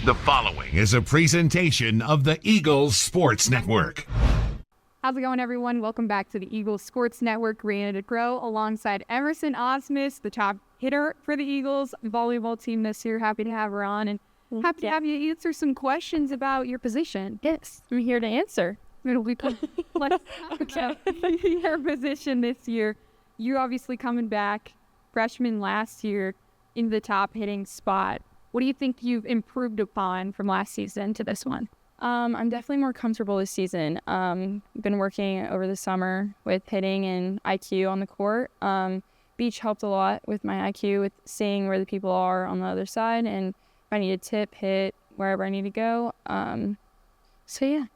The following is a presentation of the Eagles Sports Network. How's it going, everyone? Welcome back to the Eagles Sports Network. Rihanna to Grow alongside Emerson Ahsmuhs, the top hitter for the Eagles volleyball team this year. Happy to have her on and happy to have you answer some questions about your position. Yes, I'm here to answer. It'll be cool. Let's talk about your position this year. You're obviously coming back, freshman last year, in the top hitting spot. What do you think you've improved upon from last season to this one? I'm definitely more comfortable this season. Been working over the summer with hitting and IQ on the court. Beach helped a lot with my IQ, with seeing where the people are on the other side, and if I need to tip, hit, wherever I need to go. So yeah.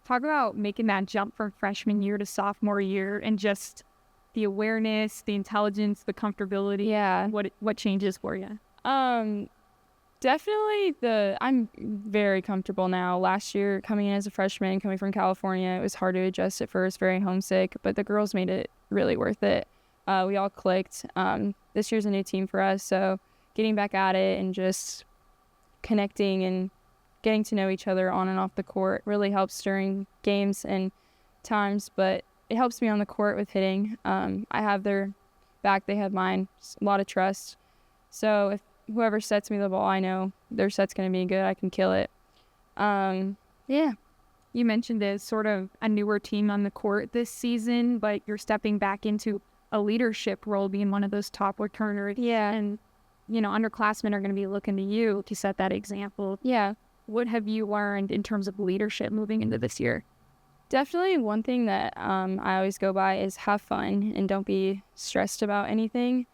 Talk about making that jump from freshman year to sophomore year and just the awareness, the intelligence, the comfortability. Yeah. What changes for you? Definitely I'm very comfortable now. Last year, coming in as a freshman, coming from California, it was hard to adjust at first, very homesick, but the girls made it really worth it. We all clicked. This year's a new team for us, so getting back at it and just connecting and getting to know each other on and off the court really helps during games and times, but it helps me on the court with hitting. I have their back, they have mine, a lot of trust. So if whoever sets me the ball, I know their set's going to be good. I can kill it. Yeah. You mentioned it as sort of a newer team on the court this season, but you're stepping back into a leadership role, being one of those top returners. Yeah. And, underclassmen are going to be looking to you to set that example. Yeah. What have you learned in terms of leadership moving into this year? Definitely one thing that I always go by is have fun and don't be stressed about anything.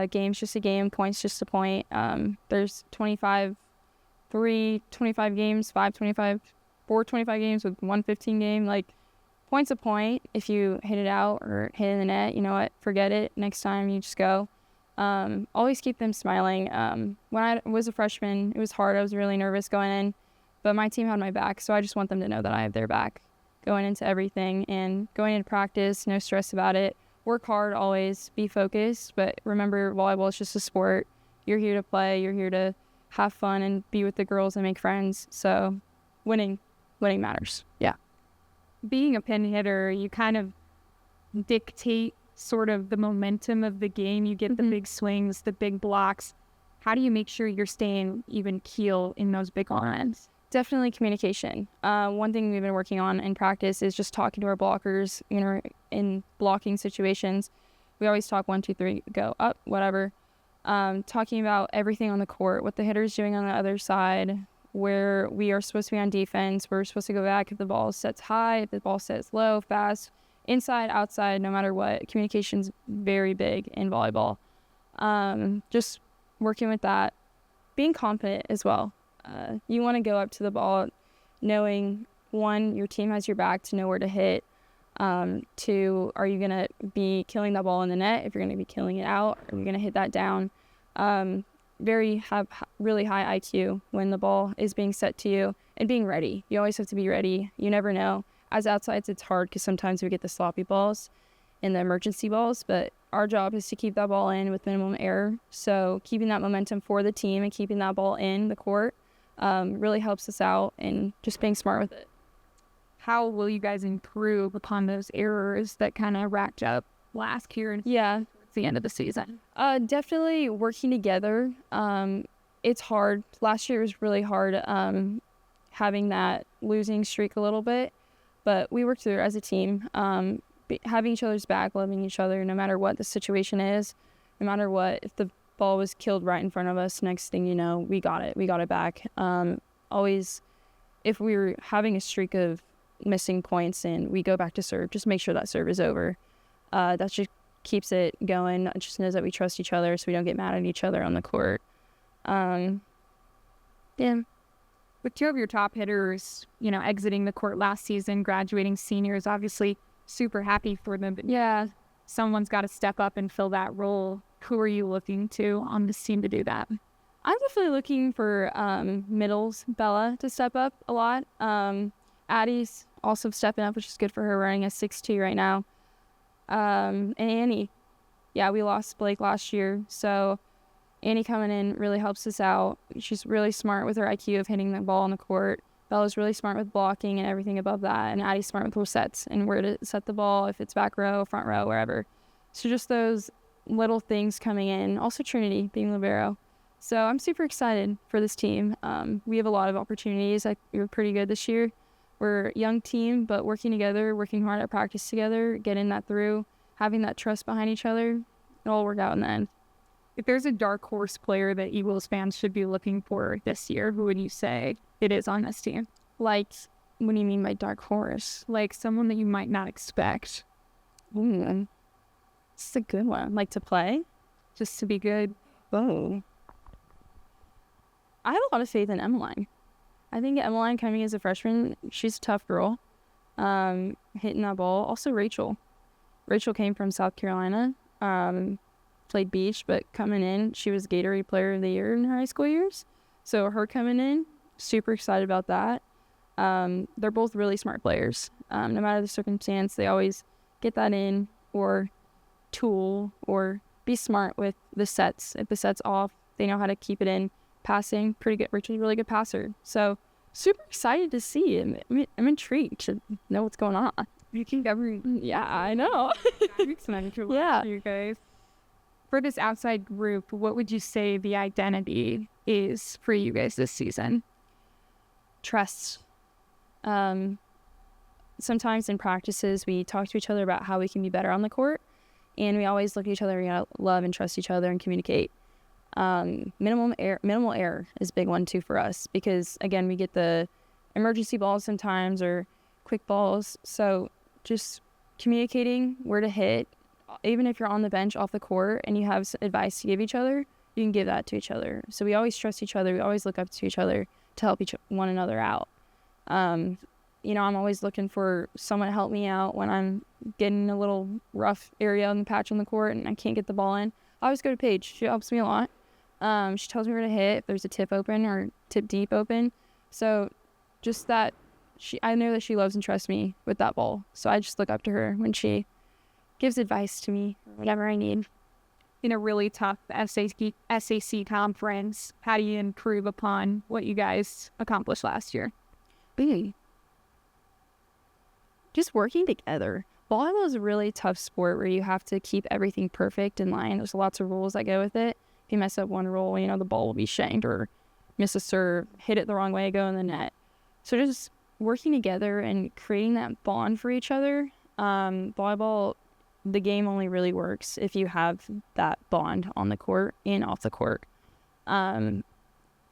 Game's just a game, point's just a point. There's 25 games, 4 25 games with 1 15 game. Like, point's a point. If you hit it out or hit in the net, you know what? Forget it. Next time you just go. Always keep them smiling. When I was a freshman, it was hard. I was really nervous going in, but my team had my back, so I just want them to know that I have their back going into everything and going into practice, no stress about it. Work hard, always be focused, but remember, volleyball is just a sport. You're here to play, you're here to have fun and be with the girls and make friends. So winning matters. Yeah. Being a pin hitter, you kind of dictate sort of the momentum of the game. You get the big swings, the big blocks. How do you make sure you're staying even keel in those big lines? Definitely communication. One thing we've been working on in practice is just talking to our blockers, in blocking situations. We always talk 1, 2, 3, go up, whatever. Talking about everything on the court, what the hitter's doing on the other side, where we are supposed to be on defense, where we're supposed to go back if the ball sets high, if the ball sets low, fast, inside, outside, no matter what. Communication's very big in volleyball. Just working with that. Being confident as well. You want to go up to the ball knowing, 1, your team has your back to know where to hit. 2, are you going to be killing that ball in the net? If you're going to be killing it out, are you going to hit that down? Have really high IQ when the ball is being set to you, and being ready. You always have to be ready. You never know. As outsides, it's hard because sometimes we get the sloppy balls and the emergency balls, but our job is to keep that ball in with minimum error. So keeping that momentum for the team and keeping that ball in the court really helps us out, and just being smart with it. How will you guys improve upon those errors that kind of racked up last year and towards the end of the season? Definitely working together. It's hard. Last year was really hard having that losing streak a little bit, but we worked through it as a team, having each other's back, loving each other no matter what the situation is, no matter what. If the ball was killed right in front of us, next thing you know, we got it back. Always, if we were having a streak of missing points and we go back to serve, just make sure that serve is over. That just keeps it going. It just knows that we trust each other, so we don't get mad at each other on the court. Yeah. With 2 of your top hitters, exiting the court last season, graduating seniors, obviously super happy for them. But yeah, someone's got to step up and fill that role. Who are you looking to on this team to do that? I'm definitely looking for middles, Bella, to step up a lot. Addie's also stepping up, which is good for her, running a 6'2" right now. And Annie. Yeah, we lost Blake last year, so Annie coming in really helps us out. She's really smart with her IQ of hitting the ball on the court. Bella's really smart with blocking and everything above that. And Addie's smart with her sets and where to set the ball, if it's back row, front row, wherever. So just those little things coming in. Also Trinity being libero. So I'm super excited for this team. We have a lot of opportunities. We were pretty good this year. We're a young team, but working together, working hard at practice together, getting that through, having that trust behind each other, it'll all work out in the end. If there's a dark horse player that Eagles fans should be looking for this year, who would you say it is on this team? Like, what do you mean by dark horse? Like someone that you might not expect. Ooh, this is a good one. Like to play? Just to be good. Oh. I have a lot of faith in Emmeline. I think Emmeline coming as a freshman, she's a tough girl. Hitting that ball. Also Rachel. Rachel came from South Carolina. Played beach, but coming in, she was Gatorade Player of the Year in her high school years. So her coming in, super excited about that. They're both really smart players. No matter the circumstance, they always get that in or tool or be smart with the sets. If the set's off, they know how to keep it in. Passing, pretty good. Rachel's a really good passer. So super excited to see. I'm intrigued to know what's going on. You think Yeah, I know. Yeah. You guys. For this outside group, what would you say the identity is for you guys this season? Trust. Sometimes in practices, we talk to each other about how we can be better on the court, and we always look at each other, we gotta love and trust each other and communicate. Minimal error is a big one too for us, because again, we get the emergency balls sometimes or quick balls. So just communicating where to hit. Even if you're on the bench off the court and you have advice to give each other, you can give that to each other. So we always trust each other. We always look up to each other to help one another out. I'm always looking for someone to help me out when I'm getting a little rough area on the patch on the court and I can't get the ball in. I always go to Paige. She helps me a lot. She tells me where to hit if there's a tip open or tip deep open. So just that I know that she loves and trusts me with that ball. So I just look up to her when she gives advice to me, whatever I need. In a really tough SAC conference, how do you improve upon what you guys accomplished last year? Just working together. Volleyball is a really tough sport where you have to keep everything perfect in line. There's lots of rules that go with it. If you mess up one rule, the ball will be shanked or miss a serve, hit it the wrong way, go in the net. So just working together and creating that bond for each other. Volleyball, the game only really works if you have that bond on the court and off the court.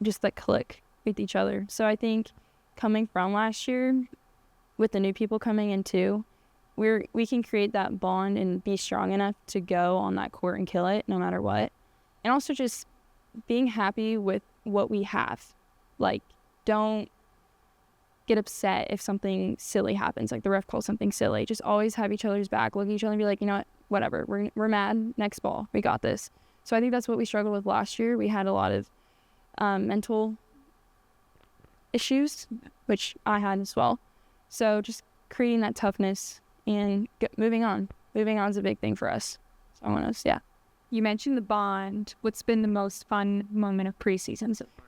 Just that click with each other. So I think coming from last year, with the new people coming in too, we can create that bond and be strong enough to go on that court and kill it no matter what. And also just being happy with what we have. Like, don't get upset if something silly happens, like the ref calls something silly. Just always have each other's back, look at each other and be like, you know what, whatever, we're mad, next ball, we got this. So I think that's what we struggled with last year. We had a lot of mental issues, which I had as well. So just creating that toughness and moving on. Moving on is a big thing for us. So I want us, yeah. You mentioned the bond. What's been the most fun moment of preseason so far?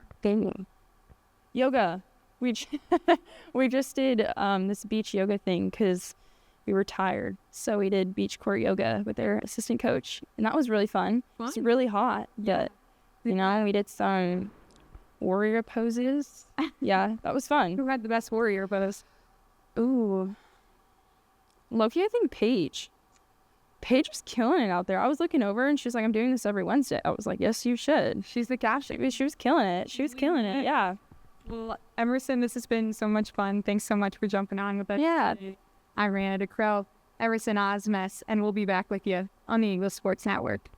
Yoga. We just did this beach yoga thing because we were tired. So we did beach court yoga with their assistant coach. And that was really fun. It's really hot. But, we did some warrior poses. Yeah, that was fun. Who had the best warrior pose? Ooh. Loki, I think Paige. Paige was killing it out there. I was looking over and she was like, I'm doing this every Wednesday. I was like, yes, you should. She's the captain. She was killing it. Yeah. Well, Emerson, this has been so much fun. Thanks so much for jumping on with us. Yeah. I'm Rana DeCrow, Emerson Ahsmuhs, and we'll be back with you on the Eagles Sports Network.